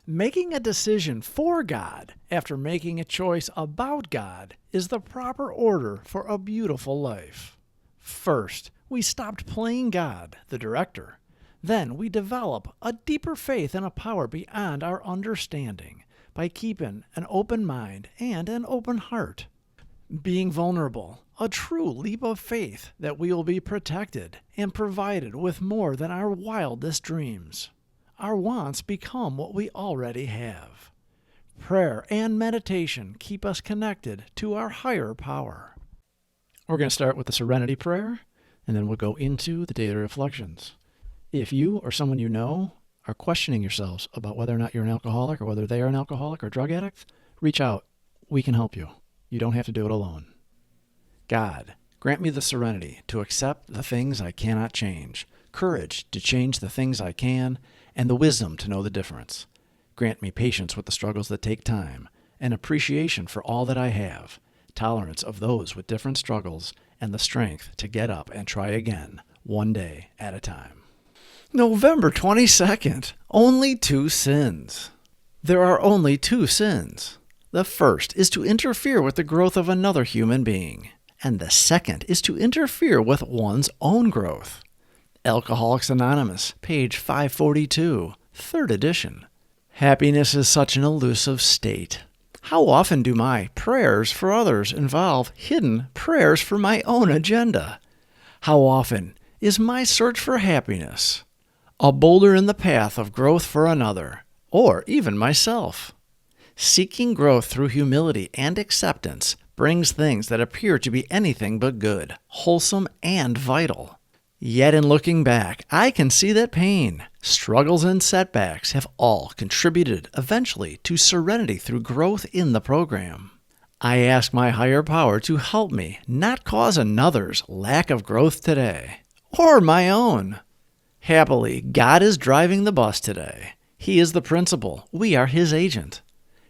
Making a decision for God after making a choice about God is the proper order for a beautiful life. First, we stopped playing God, the director. Then we develop a deeper faith in a power beyond our understanding by keeping an open mind and an open heart. Being vulnerable, a true leap of faith that we will be protected and provided with more than our wildest dreams. Our wants become what we already have. Prayer and meditation keep us connected to our higher power. We're going to start with the Serenity Prayer, and then we'll go into the daily reflections. If you or someone you know are questioning yourselves about whether or not you're an alcoholic or whether they are an alcoholic or drug addict, reach out. We can help you. You don't have to do it alone. God, grant me the serenity to accept the things I cannot change, courage to change the things I can, and the wisdom to know the difference. Grant me patience with the struggles that take time, and appreciation for all that I have, tolerance of those with different struggles, and the strength to get up and try again, one day at a time. November 22nd. Only 2 sins. There are only 2 sins. The first is to interfere with the growth of another human being, and the second is to interfere with one's own growth. Alcoholics Anonymous, page 542, 3rd edition. Happiness is such an elusive state. How often do my prayers for others involve hidden prayers for my own agenda? How often is my search for happiness a boulder in the path of growth for another, or even myself? Seeking growth through humility and acceptance brings things that appear to be anything but good, wholesome, and vital. Yet in looking back, I can see that pain, struggles, and setbacks have all contributed eventually to serenity through growth in the program. I ask my higher power to help me not cause another's lack of growth today, or my own. Happily, God is driving the bus today. He is the principal. We are His agent.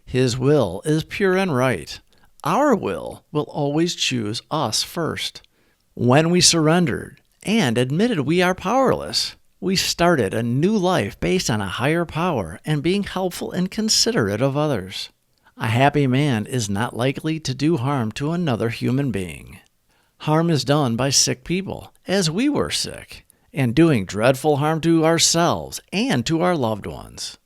His will is pure and right. Our will always choose us first. When we surrendered and admitted we are powerless, we started a new life based on a higher power and being helpful and considerate of others. A happy man is not likely to do harm to another human being. Harm is done by sick people, as we were sick, and doing dreadful harm to ourselves and to our loved ones.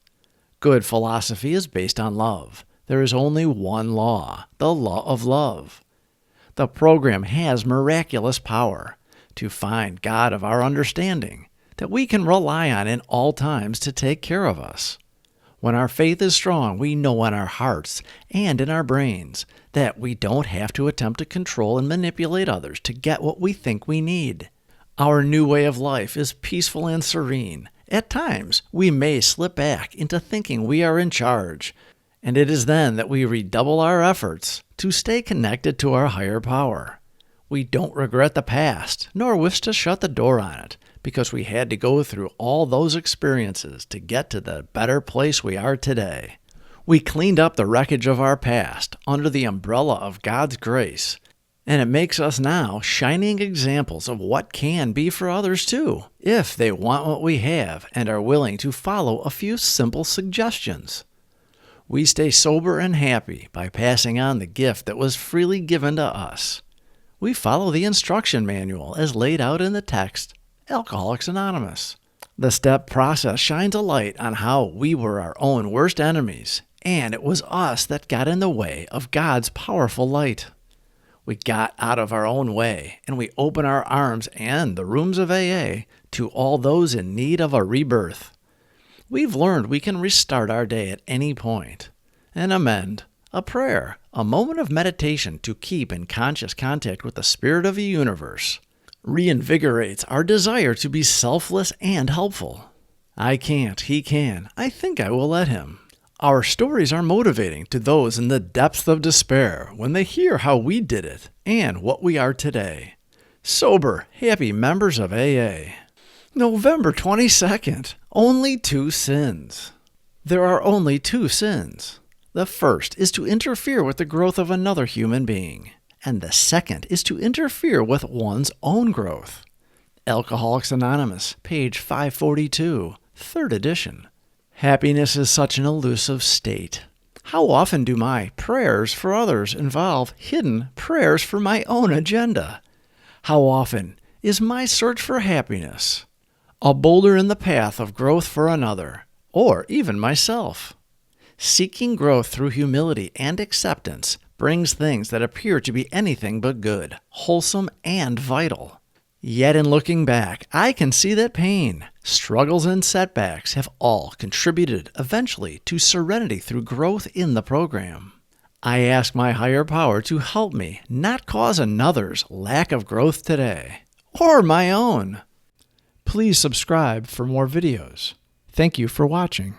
Good philosophy is based on love. There is only one law, the law of love. The program has miraculous power to find God of our understanding that we can rely on in all times to take care of us. When our faith is strong, we know in our hearts and in our brains that we don't have to attempt to control and manipulate others to get what we think we need. Our new way of life is peaceful and serene. At times, we may slip back into thinking we are in charge, and it is then that we redouble our efforts to stay connected to our higher power. We don't regret the past, nor wish to shut the door on it, because we had to go through all those experiences to get to the better place we are today. We cleaned up the wreckage of our past under the umbrella of God's grace, and it makes us now shining examples of what can be for others too, if they want what we have and are willing to follow a few simple suggestions. We stay sober and happy by passing on the gift that was freely given to us. We follow the instruction manual as laid out in the text, Alcoholics Anonymous. The step process shines a light on how we were our own worst enemies, and it was us that got in the way of God's powerful light. We got out of our own way, and we open our arms and the rooms of AA to all those in need of a rebirth. We've learned we can restart our day at any point, an amend, a prayer, a moment of meditation to keep in conscious contact with the spirit of the universe, reinvigorates our desire to be selfless and helpful. I can't, he can, I think I will let him. Our stories are motivating to those in the depths of despair when they hear how we did it and what we are today. Sober, happy members of AA. November 22nd. Only 2 sins. There are only 2 sins. The first is to interfere with the growth of another human being, and the second is to interfere with one's own growth. Alcoholics Anonymous, page 542, 3rd edition. Happiness is such an elusive state. How often do my prayers for others involve hidden prayers for my own agenda? How often is my search for happiness a boulder in the path of growth for another, or even myself? Seeking growth through humility and acceptance brings things that appear to be anything but good, wholesome, and vital. Yet in looking back, I can see that pain, struggles, and setbacks have all contributed eventually to serenity through growth in the program. I ask my higher power to help me not cause another's lack of growth today, or my own. Please subscribe for more videos. Thank you for watching.